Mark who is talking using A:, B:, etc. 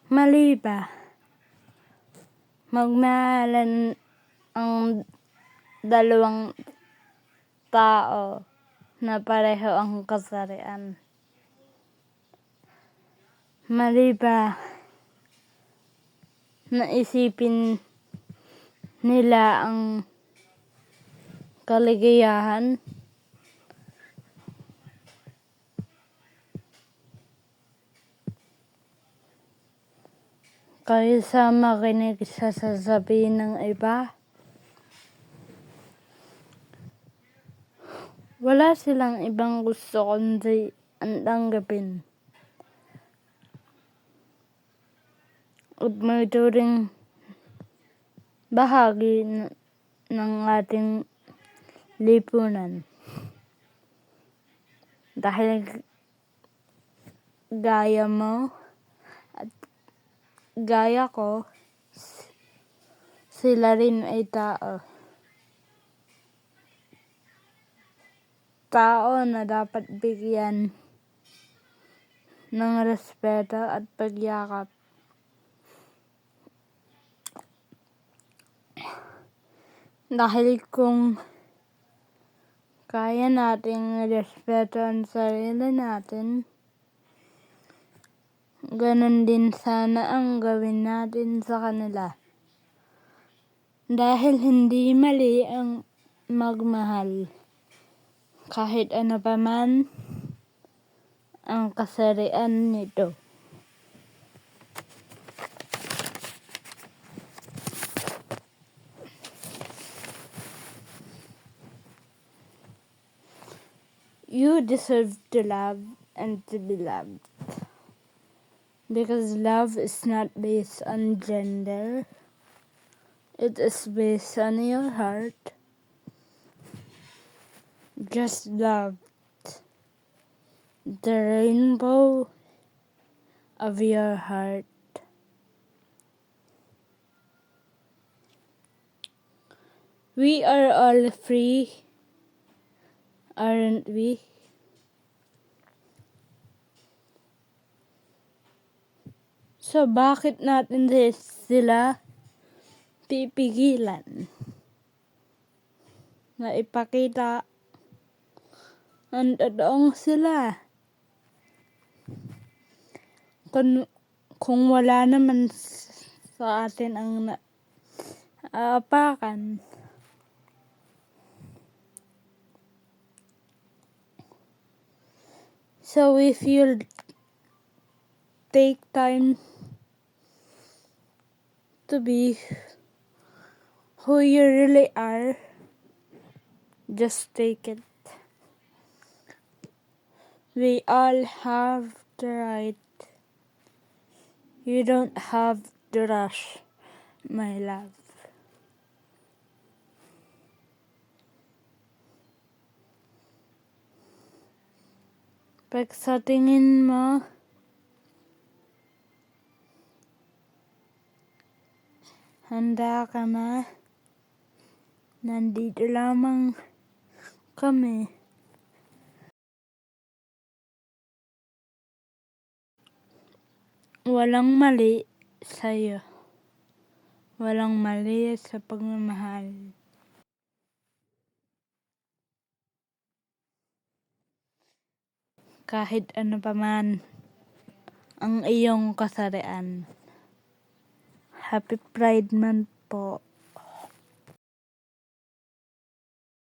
A: Mali ba magmahalan ang dalawang tao na pareho ang kasarian? Mali ba na isipin nila ang kaligayahan kaysa makinig sa sasabihin ng iba? Wala silang ibang gusto kundi ang tanggapin at maituring bahagi ng ating lipunan. Dahil gaya mo at gaya ko, sila rin ay tao. Tao na dapat bigyan ng respeto at pagyakap. Dahil kung kaya nating respeto ang sarili natin, ganun din sana ang gawin natin sa kanila. Dahil hindi mali ang magmahal, kahit ano pa man ang kasarian nito. You deserve to love and to be loved. Because love is not based on gender. It is based on your heart. Just love the rainbow of your heart. We are all free, aren't we? So bakit natin sila pipigilan na ipakita ang totoong sila? Kung wala naman sa atin ang aapakan. So if you take time to be who you really are, just take it. We all have the right. You don't have to rush, my love. Pag sa tingin mo, handa ka na, nandito lamang kami. Walang mali sa'yo. Walang mali sa pagmamahal. Kahit ano pa man ang iyong kasarian. Happy Pride Month po.